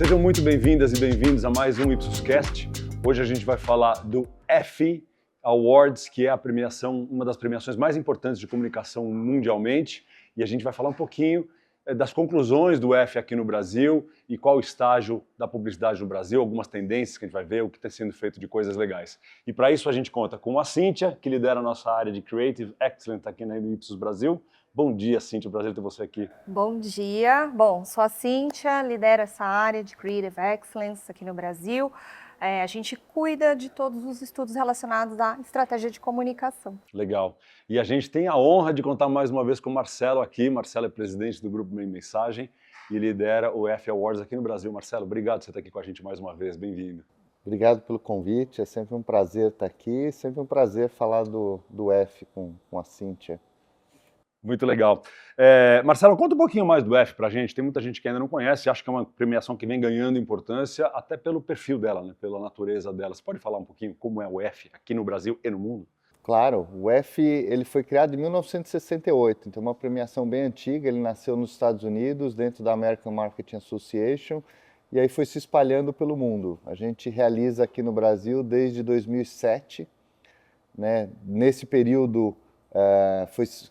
Sejam muito bem-vindas e bem-vindos a mais um Ipsoscast. Hoje a gente vai falar do Effie Awards, que é a premiação, uma das premiações mais importantes de comunicação mundialmente, e a gente vai falar um pouquinho das conclusões do Effie aqui no Brasil e qual o estágio da publicidade no Brasil, algumas tendências que a gente vai ver, o que está sendo feito de coisas legais. E para isso a gente conta com a Cíntia, que lidera a nossa área de Creative Excellence aqui na Ipsos Brasil. Bom dia, Cíntia, prazer ter você aqui. Bom dia. Bom, sou a Cíntia, lidero essa área de Creative Excellence aqui no Brasil. A gente cuida de todos os estudos relacionados à estratégia de comunicação. Legal. E a gente tem a honra de contar mais uma vez com o Marcelo aqui. Marcelo é presidente do Grupo Meio Mensagem e lidera o Effie Awards aqui no Brasil. Marcelo, obrigado por você estar aqui com a gente mais uma vez. Bem-vindo. Obrigado pelo convite. É sempre um prazer estar aqui. Sempre um prazer falar do Effie com a Cíntia. Muito legal. Marcelo, conta um pouquinho mais do Effie pra gente. Tem muita gente que ainda não conhece, acha que é uma premiação que vem ganhando importância, até pelo perfil dela, né? Pela natureza dela. Você pode falar um pouquinho como é o Effie aqui no Brasil e no mundo? Claro, o Effie ele foi criado em 1968, então é uma premiação bem antiga. Ele nasceu nos Estados Unidos, dentro da American Marketing Association, e aí foi se espalhando pelo mundo. A gente realiza aqui no Brasil desde 2007, né? Nesse período,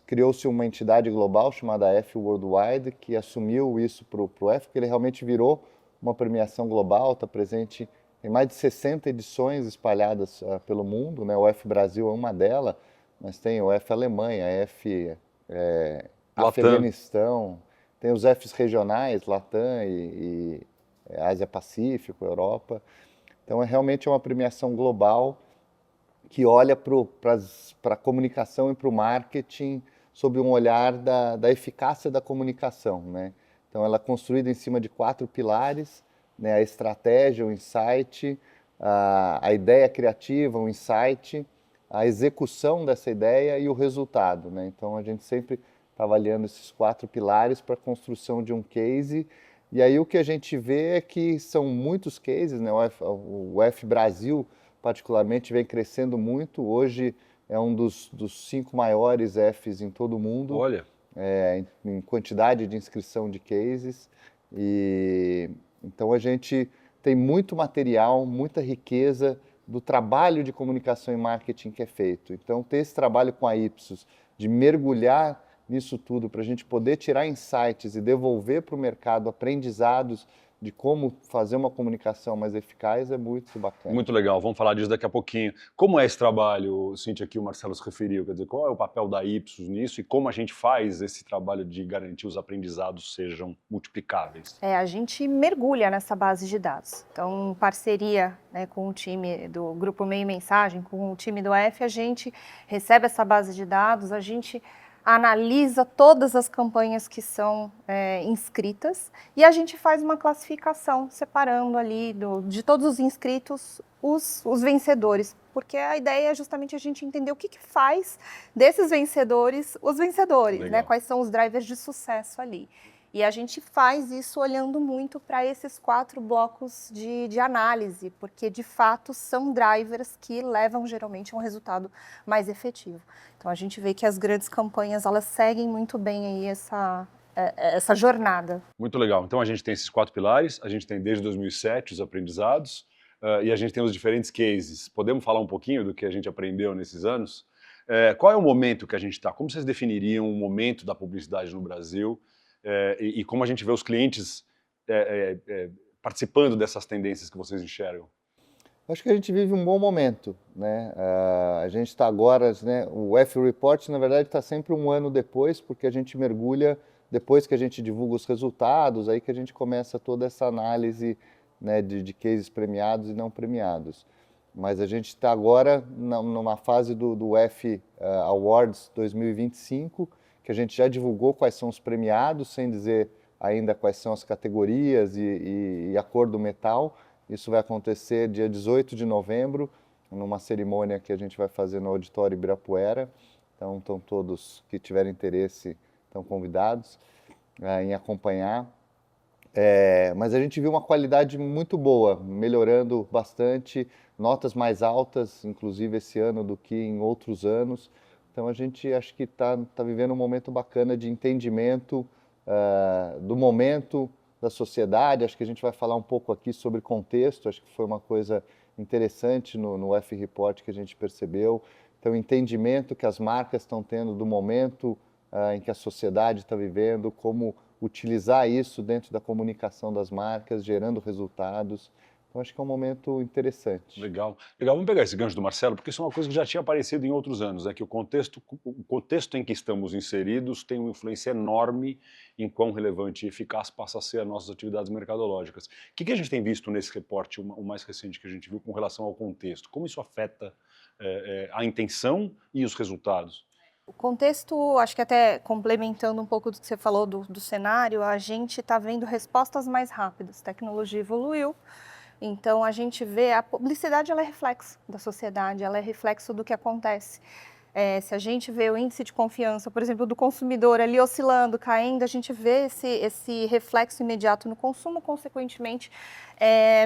criou-se uma entidade global chamada Effie Worldwide, que assumiu isso para o Effie, que ele realmente virou uma premiação global, está presente em mais de 60 edições espalhadas pelo mundo, né? O Effie Brasil é uma delas, mas tem o Effie Alemanha, Effie Afeganistão, tem os Effies regionais, Latam e Ásia-Pacífico, Europa. Então, realmente é uma premiação global que olha para a comunicação e para o marketing sob um olhar da eficácia da comunicação, né? Então, ela é construída em cima de 4 pilares, né? A estratégia, o insight, a ideia criativa, o insight, a execução dessa ideia e o resultado, né? Então, a gente sempre está avaliando esses 4 pilares para a construção de um case. E aí o que a gente vê é que são muitos cases, né? O Effie Brasil, particularmente, vem crescendo muito. Hoje é um dos 5 maiores Effies em todo o mundo. Olha. Em quantidade de inscrição de cases. E então a gente tem muito material, muita riqueza do trabalho de comunicação e marketing que é feito. Então ter esse trabalho com a Ipsos, de mergulhar nisso tudo, para a gente poder tirar insights e devolver para o mercado aprendizados de como fazer uma comunicação mais eficaz, é muito bacana. Muito legal, vamos falar disso daqui a pouquinho. Como é esse trabalho, Cíntia, que o Marcelo se referiu? Quer dizer, qual é o papel da Ipsos nisso e como a gente faz esse trabalho de garantir os aprendizados sejam multiplicáveis? A gente mergulha nessa base de dados. Então, em parceria, né, com o time do Grupo Meio Mensagem, com o time do Effie, a gente recebe essa base de dados, a gente analisa todas as campanhas que são inscritas e a gente faz uma classificação, separando ali de todos os inscritos os vencedores, porque a ideia é justamente a gente entender o que faz desses vencedores os vencedores, né? Quais são os drivers de sucesso ali. E a gente faz isso olhando muito para esses 4 blocos de análise, porque de fato são drivers que levam geralmente a um resultado mais efetivo. Então a gente vê que as grandes campanhas elas seguem muito bem aí essa jornada. Muito legal. Então a gente tem esses 4 pilares, a gente tem desde 2007 os aprendizados e a gente tem os diferentes cases. Podemos falar um pouquinho do que a gente aprendeu nesses anos? Qual é o momento que a gente está? Como vocês definiriam o momento da publicidade no Brasil? E como a gente vê os clientes participando dessas tendências que vocês enxergam? Acho que a gente vive um bom momento, né? A gente está agora, né? O Effie Report, na verdade, está sempre um ano depois, porque a gente mergulha depois que a gente divulga os resultados, aí que a gente começa toda essa análise, né, de cases premiados e não premiados. Mas a gente está agora numa fase do Effie Awards 2025, que a gente já divulgou quais são os premiados, sem dizer ainda quais são as categorias e a cor do metal. Isso vai acontecer dia 18 de novembro, numa cerimônia que a gente vai fazer no Auditório Ibirapuera. Então, todos que tiverem interesse estão convidados em acompanhar. Mas a gente viu uma qualidade muito boa, melhorando bastante, notas mais altas, inclusive esse ano, do que em outros anos. Então a gente acho que está vivendo um momento bacana de entendimento do momento da sociedade. Acho que a gente vai falar um pouco aqui sobre contexto, acho que foi uma coisa interessante no F-Report que a gente percebeu. Então, o entendimento que as marcas estão tendo do momento em que a sociedade está vivendo, como utilizar isso dentro da comunicação das marcas, gerando resultados. Então, acho que é um momento interessante. Legal. Legal, vamos pegar esse gancho do Marcelo, porque isso é uma coisa que já tinha aparecido em outros anos, né? Que o contexto em que estamos inseridos tem uma influência enorme em quão relevante e eficaz passa a ser as nossas atividades mercadológicas. O que a gente tem visto nesse reporte, o mais recente que a gente viu, com relação ao contexto? Como isso afeta a intenção e os resultados? O contexto, acho que até complementando um pouco do que você falou do cenário, a gente está vendo respostas mais rápidas. A tecnologia evoluiu. Então, a gente vê, a publicidade ela é reflexo da sociedade, ela é reflexo do que acontece. Se a gente vê o índice de confiança, por exemplo, do consumidor ali oscilando, caindo, a gente vê esse reflexo imediato no consumo, consequentemente,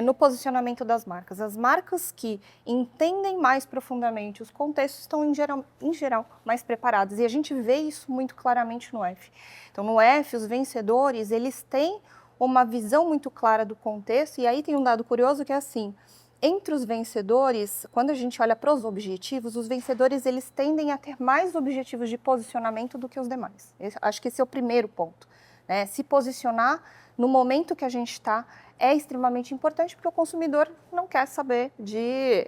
no posicionamento das marcas. As marcas que entendem mais profundamente os contextos estão, em geral, mais preparadas. E a gente vê isso muito claramente no F. Então, no F, os vencedores, eles têm uma visão muito clara do contexto, e aí tem um dado curioso que é assim, entre os vencedores, quando a gente olha para os objetivos, os vencedores eles tendem a ter mais objetivos de posicionamento do que os demais. Acho que esse é o primeiro ponto, né? Se posicionar no momento que a gente está é extremamente importante, porque o consumidor não quer saber de...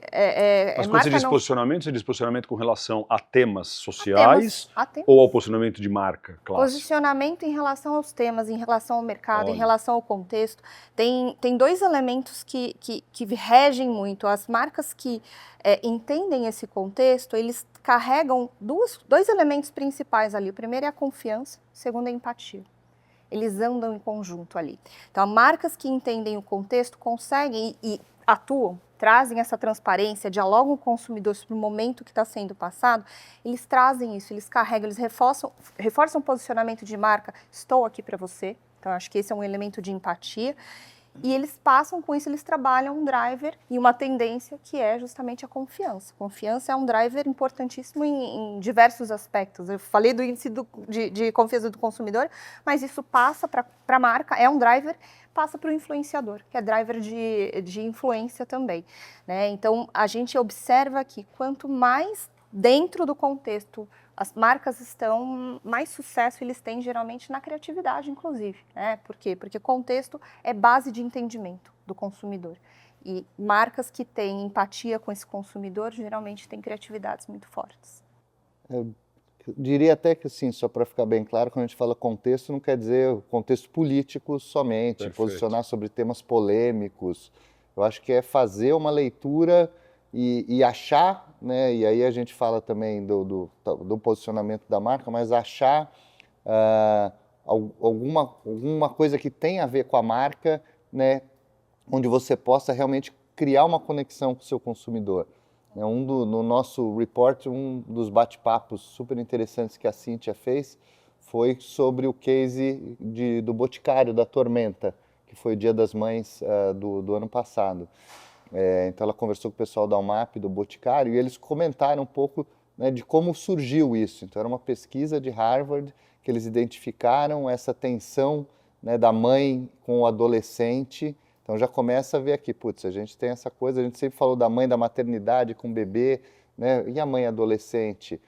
Mas quando você diz posicionamento com relação a temas sociais ou ao posicionamento de marca clássico? Posicionamento em relação aos temas, em relação ao mercado, em relação ao contexto. Tem dois elementos que regem muito. As marcas que entendem esse contexto, eles carregam dois elementos principais ali. O primeiro é a confiança, o segundo é a empatia. Eles andam em conjunto ali. Então, marcas que entendem o contexto conseguem e atuam, trazem essa transparência, dialogam com o consumidor sobre o momento que está sendo passado, eles trazem isso, eles carregam, eles reforçam o posicionamento de marca, estou aqui para você. Então, acho que esse é um elemento de empatia. E eles passam com isso, eles trabalham um driver e uma tendência que é justamente a confiança. Confiança é um driver importantíssimo em diversos aspectos. Eu falei do índice de confiança do consumidor, mas isso passa para a marca, é um driver, passa para o influenciador, que é driver de influência também, né? Então, a gente observa que quanto mais dentro do contexto as marcas estão, mais sucesso eles têm geralmente na criatividade, inclusive, né? Por quê? Porque contexto é base de entendimento do consumidor. E marcas que têm empatia com esse consumidor, geralmente têm criatividades muito fortes. Eu diria até que, assim, só para ficar bem claro, quando a gente fala contexto, não quer dizer contexto político somente, Perfeito. Posicionar sobre temas polêmicos. Eu acho que é fazer uma leitura e achar, né, e aí a gente fala também do posicionamento da marca, mas achar alguma coisa que tem a ver com a marca, né, onde você possa realmente criar uma conexão com o seu consumidor. No nosso report, um dos bate-papos super interessantes que a Cíntia fez foi sobre o case do Boticário, da Tormenta, que foi o Dia das Mães do ano passado. Então ela conversou com o pessoal da UMAP, do Boticário, e eles comentaram um pouco, né, de como surgiu isso. Então era uma pesquisa de Harvard que eles identificaram essa tensão, né, da mãe com o adolescente. Então já começa a ver aqui, putz, a gente tem essa coisa, a gente sempre falou da mãe da maternidade com o bebê, né, e a mãe adolescente.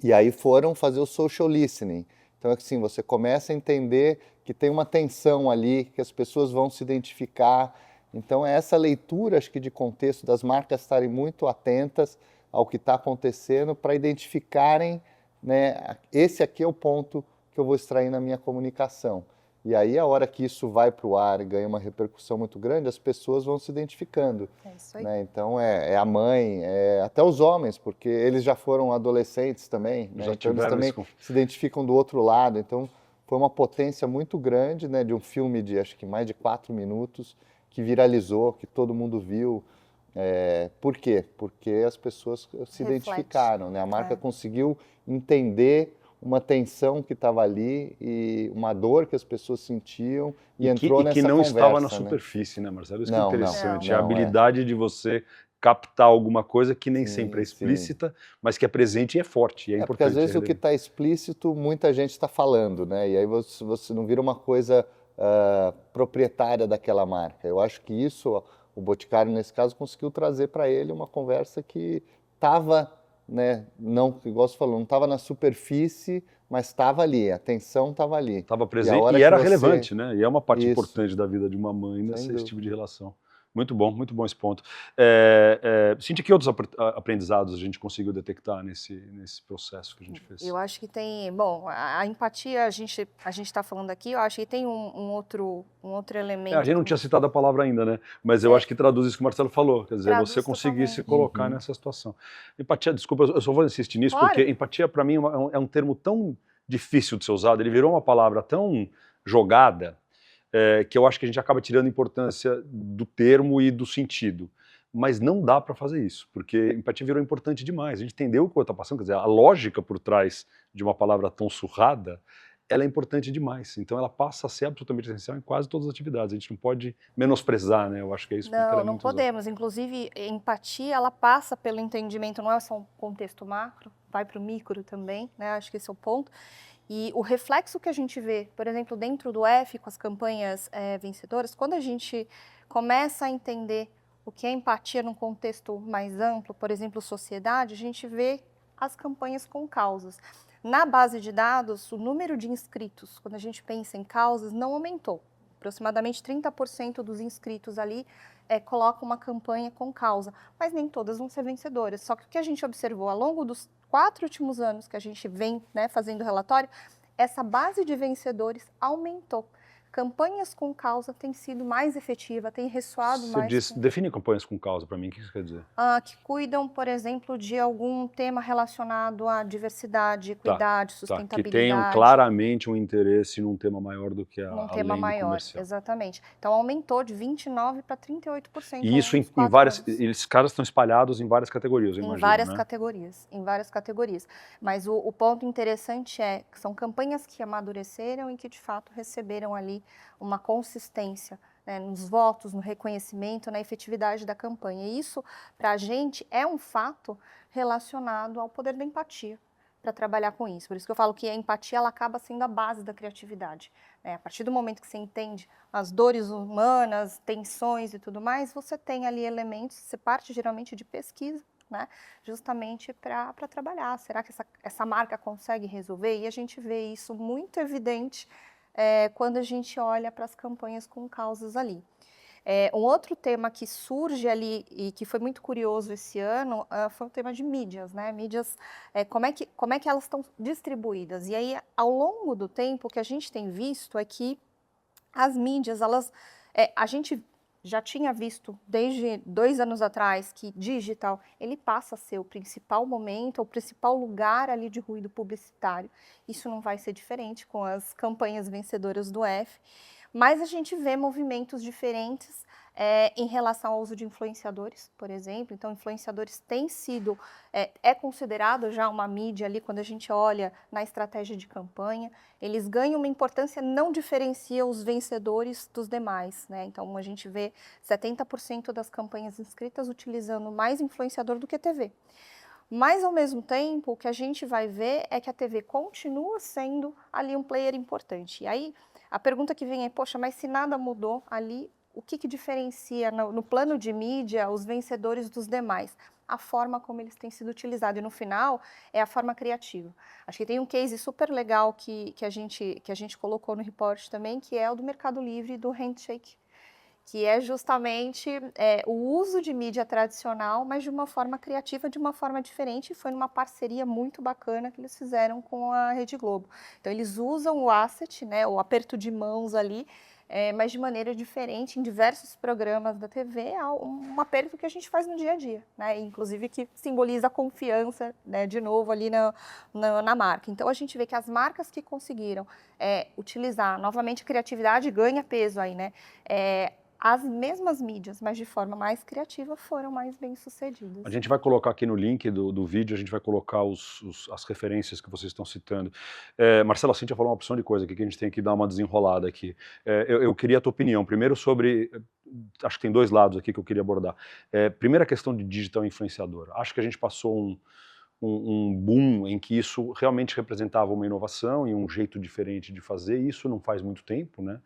E aí foram fazer o social listening. Então, assim, você começa a entender que tem uma tensão ali, que as pessoas vão se identificar. Então, é essa leitura, acho que de contexto, das marcas estarem muito atentas ao que está acontecendo para identificarem, né, esse aqui é o ponto que eu vou extrair na minha comunicação. E aí, a hora que isso vai para o ar e ganha uma repercussão muito grande, as pessoas vão se identificando. É isso aí. Né? Então, é a mãe, até os homens, porque eles já foram adolescentes também, né? Então, eles também se identificam do outro lado. Então, foi uma potência muito grande, né, de um filme de, acho que mais de 4 minutos, que viralizou, que todo mundo viu. Por quê? Porque as pessoas se identificaram, né? A marca conseguiu entender uma tensão que estava ali e uma dor que as pessoas sentiam e entrou nessa conversa. E que não estava na superfície, né, Marcelo? Isso que é interessante. Não, a habilidade de você captar alguma coisa que nem sempre é explícita, mas que é presente e é forte. E é importante. Porque às vezes o que está explícito, muita gente está falando, né? E aí você não vira uma coisa proprietária daquela marca. Eu acho que isso, o Boticário, nesse caso, conseguiu trazer para ele uma conversa que estava, né, não, igual você falou, não estava na superfície, mas estava ali, a atenção estava ali. Estava E a presente hora e que era você- relevante, né? E é uma parte Isso. importante da vida de uma mãe, Sem nesse esse tipo dúvida. de relação. Muito bom esse ponto. Cintia, que outros aprendizados a gente conseguiu detectar nesse processo que a gente fez? Eu acho que tem, bom, a empatia, a gente está falando aqui, eu acho que tem um outro elemento. A gente não tinha citado a palavra ainda, né? Mas eu acho que traduz isso que o Marcelo falou, quer dizer, Traduz você conseguir se totalmente. colocar nessa situação. Empatia, desculpa, eu só vou insistir nisso, Claro. porque empatia para mim é um termo tão difícil de ser usado, ele virou uma palavra tão jogada, que eu acho que a gente acaba tirando importância do termo e do sentido. Mas não dá para fazer isso, porque empatia virou importante demais. A gente entendeu o que está passando, quer dizer, a lógica por trás de uma palavra tão surrada, ela é importante demais. Então ela passa a ser absolutamente essencial em quase todas as atividades. A gente não pode menosprezar, né? Eu acho que é isso que ela é Não muito usada. podemos. Inclusive, empatia, ela passa pelo entendimento, não é só um contexto macro, vai para o micro também, né? Acho que esse é o ponto. E o reflexo que a gente vê, por exemplo, dentro do F, com as campanhas vencedoras, quando a gente começa a entender o que é empatia num contexto mais amplo, por exemplo, sociedade, a gente vê as campanhas com causas. Na base de dados, o número de inscritos, quando a gente pensa em causas, não aumentou. Aproximadamente 30% dos inscritos ali colocam uma campanha com causa, mas nem todas vão ser vencedoras. Só que o que a gente observou ao longo dos 4 últimos anos que a gente vem, né, fazendo relatório, essa base de vencedores aumentou. Campanhas com causa têm sido mais efetiva, têm ressoado mais. Define campanhas com causa para mim, o que isso quer dizer? Que cuidam, por exemplo, de algum tema relacionado à diversidade, equidade, sustentabilidade. Que tenham claramente um interesse num tema maior do que num tema além do maior, comercial. exatamente. Então aumentou de 29% para 38%. E isso em várias, esses caras estão espalhados em várias categorias, eu imagino, várias né? categorias, em várias categorias. Mas o ponto interessante é que são campanhas que amadureceram e que de fato receberam ali uma consistência, né, nos votos, no reconhecimento, na efetividade da campanha. E isso, para a gente, é um fato relacionado ao poder da empatia para trabalhar com isso. Por isso que eu falo que a empatia ela acaba sendo a base da criatividade. A partir do momento que você entende as dores humanas, tensões e tudo mais, você tem ali elementos, você parte geralmente de pesquisa, né, justamente para trabalhar. Será que essa marca consegue resolver? E a gente vê isso muito evidente quando a gente olha para as campanhas com causas ali. Um outro tema que surge ali e que foi muito curioso esse ano foi o tema de mídias, né? Mídias, como é que elas estão distribuídas? E aí, ao longo do tempo, o que a gente tem visto é que as mídias, a gente já tinha visto desde 2 anos atrás que digital, ele passa a ser o principal momento, o principal lugar ali de ruído publicitário. Isso não vai ser diferente com as campanhas vencedoras do F, mas a gente vê movimentos diferentes em relação ao uso de influenciadores, por exemplo. Então, influenciadores têm sido, considerado já uma mídia ali quando a gente olha na estratégia de campanha. Eles ganham uma importância, não diferencia os vencedores dos demais, né? Então, a gente vê 70% das campanhas inscritas utilizando mais influenciador do que TV. Mas, ao mesmo tempo, o que a gente vai ver é que a TV continua sendo ali um player importante. E aí, a pergunta que vem é, poxa, mas se nada mudou ali, o que diferencia no plano de mídia os vencedores dos demais? A forma como eles têm sido utilizados. E no final, é a forma criativa. Acho que tem um case super legal que a gente colocou no report também, que é o do Mercado Livre, do Handshake, que é justamente o uso de mídia tradicional, mas de uma forma criativa, de uma forma diferente, e foi numa parceria muito bacana que eles fizeram com a Rede Globo. Então, eles usam o asset, né, o aperto de mãos ali, mas de maneira diferente, em diversos programas da TV, há um aperto que a gente faz no dia a dia, né, inclusive que simboliza a confiança, né, de novo ali na marca. Então, a gente vê que as marcas que conseguiram utilizar, novamente, a criatividade ganha peso aí, né, as mesmas mídias, mas de forma mais criativa, foram mais bem-sucedidas. A gente vai colocar aqui no link do vídeo, a gente vai colocar as referências que vocês estão citando. Marcela, a Cíntia falou uma opção de coisa aqui que a gente tem que dar uma desenrolada aqui. Eu queria a tua opinião, primeiro sobre, acho que tem 2 lados aqui que eu queria abordar. Primeiro a questão de digital influenciador. Acho que a gente passou um boom em que isso realmente representava uma inovação e um jeito diferente de fazer, isso não faz muito tempo, né?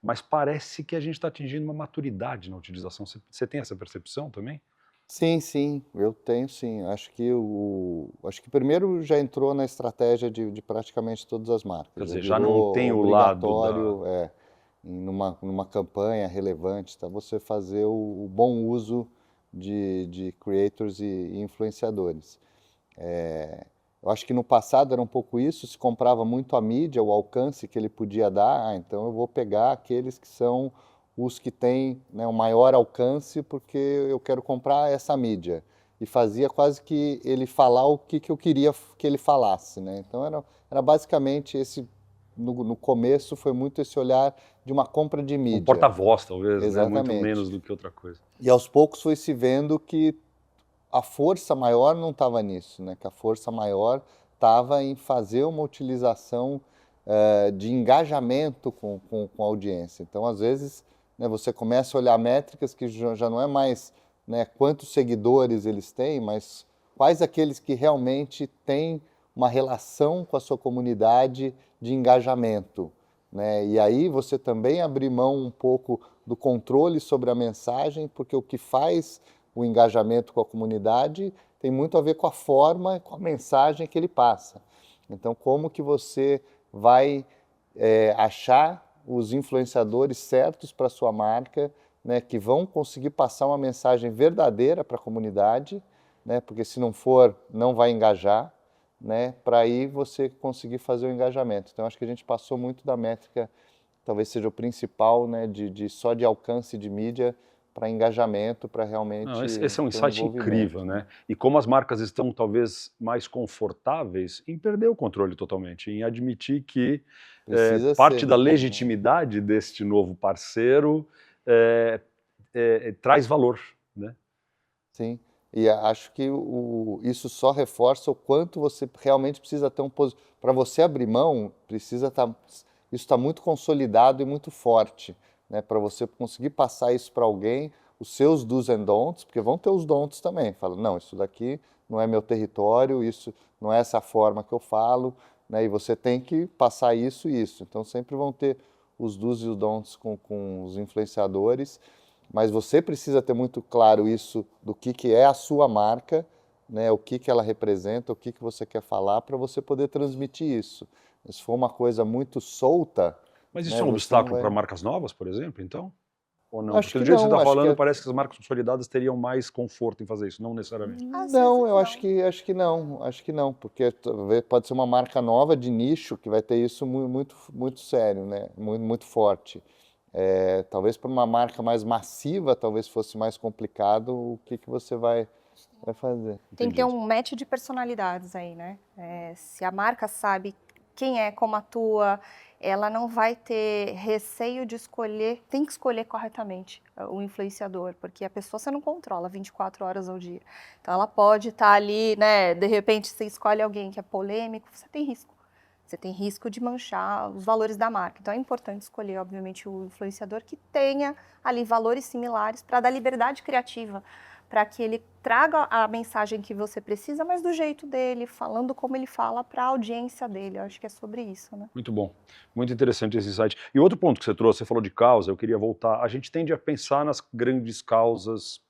mas parece que a gente está atingindo uma maturidade na utilização. Você tem essa percepção também? Sim, sim, eu tenho sim. Acho que primeiro já entrou na estratégia de praticamente todas as marcas. Quer Já dizer, já não tem virou o lado da... obrigatório, numa campanha relevante, tá? Você fazer o bom uso de creators e influenciadores. Eu acho que no passado era um pouco isso, se comprava muito a mídia, o alcance que ele podia dar, então eu vou pegar aqueles que são os que têm, né, o maior alcance porque eu quero comprar essa mídia. E fazia quase que ele falar o que eu queria que ele falasse, né? Então era basicamente esse, no começo foi muito esse olhar de uma compra de Um mídia. porta-voz, talvez, né? Muito Exatamente. menos do que outra coisa. E aos poucos foi se vendo que a força maior não estava nisso, né? Que a força maior estava em fazer uma utilização de engajamento com a audiência. Então, às vezes, né, você começa a olhar métricas que já não é mais, né, quantos seguidores eles têm, mas quais aqueles que realmente têm uma relação com a sua comunidade de engajamento, né? E aí você também abrir mão um pouco do controle sobre a mensagem, porque o que faz o engajamento com a comunidade tem muito a ver com a forma e com a mensagem que ele passa. Então, como que você vai achar os influenciadores certos para a sua marca, né, que vão conseguir passar uma mensagem verdadeira para a comunidade, né, porque se não for, não vai engajar, né, para aí você conseguir fazer o engajamento. Então, acho que a gente passou muito da métrica, talvez seja o principal, né, só de alcance de mídia para engajamento, para realmente Não, esse é um ter um insight incrível, envolvimento, né? E como as marcas estão talvez mais confortáveis em perder o controle totalmente, em admitir que Precisa parte ser, da né? legitimidade deste novo parceiro traz valor, né? Sim. E acho que isso só reforça o quanto você realmente precisa ter para você abrir mão, precisa estar isso está muito consolidado e muito forte, né? Para você conseguir passar isso para alguém, os seus do's and don'ts, porque vão ter os don'ts também. Fala, não, isso daqui não é meu território, isso não é essa forma que eu falo, né? E você tem que passar isso e isso. Então sempre vão ter os do's e os don'ts com os influenciadores. Mas você precisa ter muito claro isso do que é a sua marca, né, o que ela representa, o que você quer falar, para você poder transmitir isso. Se for uma coisa muito solta, Mas isso né, é um você não obstáculo para vai... marcas novas, por exemplo, então? Ou não? Acho Porque que do jeito que você não, está acho que falando, parece que as marcas consolidadas teriam mais conforto em fazer isso, não necessariamente. Às não, vezes eu não. acho que não, porque talvez pode ser uma marca nova de nicho que vai ter isso muito, muito sério, né, muito, muito forte. Talvez para uma marca mais massiva, talvez fosse mais complicado o que você vai fazer. Tem que ter Entendido. um match de personalidades aí, né? Se a marca sabe quem é, como atua, ela não vai ter receio de escolher, tem que escolher corretamente o influenciador, porque a pessoa você não controla 24 horas ao dia. Então ela pode estar ali, né? De repente você escolhe alguém que é polêmico, você tem risco. Você tem risco de manchar os valores da marca. Então é importante escolher, obviamente, o influenciador que tenha ali valores similares para dar liberdade criativa, para que ele traga a mensagem que você precisa, mas do jeito dele, falando como ele fala para a audiência dele. Eu acho que é sobre isso, né? Muito bom. Muito interessante esse insight. E outro ponto que você trouxe, você falou de causa, eu queria voltar. A gente tende a pensar nas grandes causas,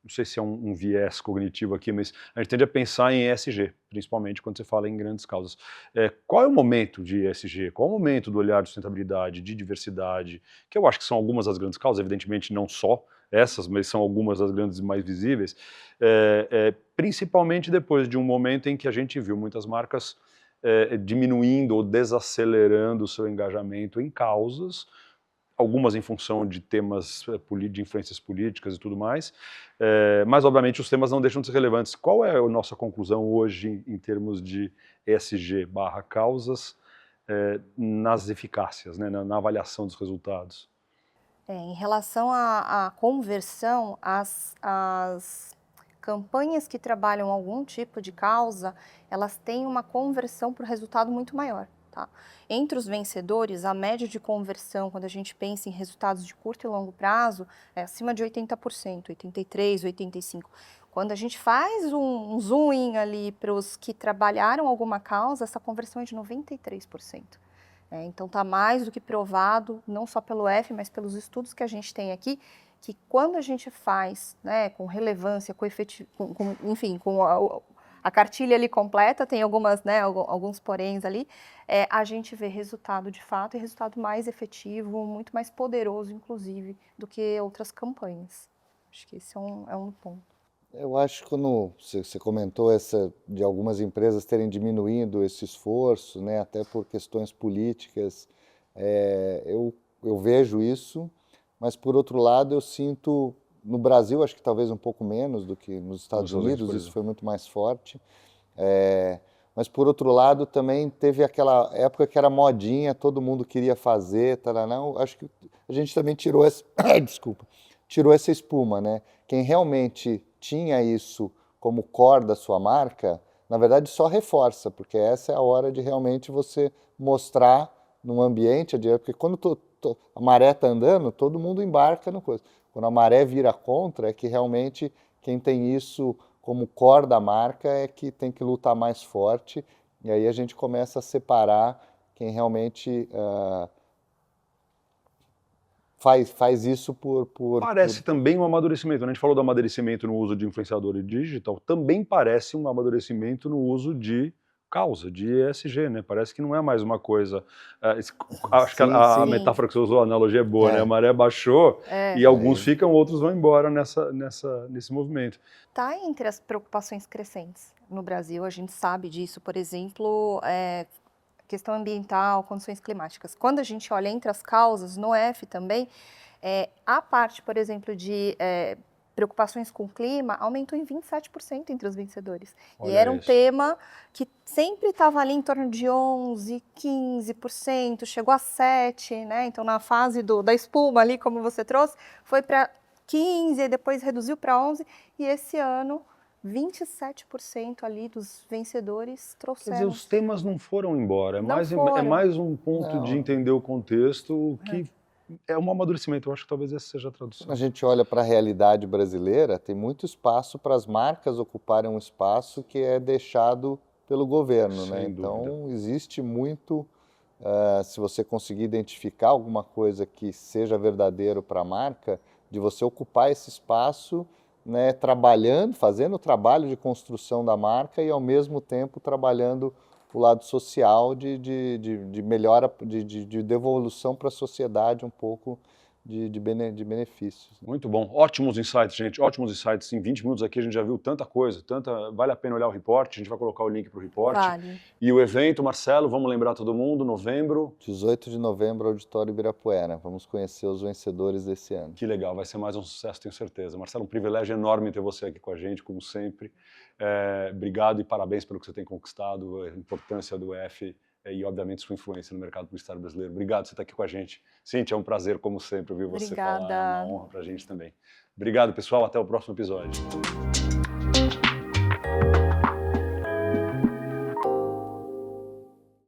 não sei se é um viés cognitivo aqui, mas a gente tende a pensar em ESG, principalmente quando você fala em grandes causas. Qual é o momento de ESG? Qual é o momento do olhar de sustentabilidade, de diversidade? Que eu acho que são algumas das grandes causas, evidentemente não só essas, mas são algumas das grandes e mais visíveis, principalmente depois de um momento em que a gente viu muitas marcas diminuindo ou desacelerando o seu engajamento em causas, algumas em função de temas de influências políticas e tudo mais, mas obviamente os temas não deixam de ser relevantes. Qual é a nossa conclusão hoje em termos de ESG/causas nas eficácias, né, na avaliação dos resultados? Em relação à conversão, as campanhas que trabalham algum tipo de causa, elas têm uma conversão para o resultado muito maior. Tá? Entre os vencedores, a média de conversão, quando a gente pensa em resultados de curto e longo prazo, é acima de 80%, 83%, 85%. Quando a gente faz um zoom in ali para os que trabalharam alguma causa, essa conversão é de 93%. Então está mais do que provado, não só pelo F, mas pelos estudos que a gente tem aqui, que quando a gente faz, né, com relevância, enfim, com a cartilha ali completa, tem algumas, né, alguns poréns ali, a gente vê resultado de fato e resultado mais efetivo, muito mais poderoso, inclusive, do que outras campanhas. Acho que esse é um ponto. Eu acho que quando você comentou de algumas empresas terem diminuído esse esforço, né, até por questões políticas, eu vejo isso, mas por outro lado eu sinto, no Brasil acho que talvez um pouco menos do que nos Estados Unidos, isso foi muito mais forte, mas por outro lado também teve aquela época que era modinha, todo mundo queria fazer, não, acho que a gente também tirou tirou essa espuma, né? Quem realmente tinha isso como core da sua marca, na verdade só reforça, porque essa é a hora de realmente você mostrar num ambiente, porque quando a maré está andando, todo mundo embarca no coisa. Quando a maré vira contra, é que realmente quem tem isso como core da marca é que tem que lutar mais forte, e aí a gente começa a separar quem realmente faz isso Parece também um amadurecimento. A gente falou do amadurecimento no uso de influenciador e digital, também parece um amadurecimento no uso de causa, de ESG, né? Parece que não é mais uma coisa... acho que a metáfora que você usou, a analogia é boa, né? A maré baixou e alguns ficam, outros vão embora nesse movimento. Está entre as preocupações crescentes no Brasil, a gente sabe disso, por exemplo, questão ambiental, condições climáticas. Quando a gente olha entre as causas, no F também, a parte, por exemplo, de preocupações com o clima aumentou em 27% entre os vencedores. Olha, e era um tema que sempre estava ali em torno de 11%, 15%, chegou a 7%, né? Então, na fase da espuma ali, como você trouxe, foi para 15%, e depois reduziu para 11%, e esse ano 27% ali dos vencedores trouxeram. Quer dizer, os temas não foram embora, é mais um ponto de entender o contexto que é um amadurecimento, eu acho que talvez essa seja a tradução. Quando a gente olha para a realidade brasileira, tem muito espaço para as marcas ocuparem um espaço que é deixado pelo governo, né? Então, existe muito, se você conseguir identificar alguma coisa que seja verdadeiro para a marca, de você ocupar esse espaço, né, trabalhando, fazendo o trabalho de construção da marca e, ao mesmo tempo, trabalhando o lado social de melhora, de devolução para a sociedade um pouco de benefícios. Muito bom. Ótimos insights, gente. Ótimos insights. Em 20 minutos aqui a gente já viu tanta coisa, vale a pena olhar o report, a gente vai colocar o link para o report. Vale. E o evento, Marcelo, vamos lembrar todo mundo, novembro. 18 de novembro, Auditório Ibirapuera. Vamos conhecer os vencedores desse ano. Que legal, vai ser mais um sucesso, tenho certeza. Marcelo, um privilégio enorme ter você aqui com a gente, como sempre. Obrigado e parabéns pelo que você tem conquistado, a importância do F e, obviamente, sua influência no mercado publicitário brasileiro. Obrigado por você estar aqui com a gente. Cíntia, é um prazer, como sempre, ouvir você falar. É uma honra para a gente também. Obrigado, pessoal. Até o próximo episódio.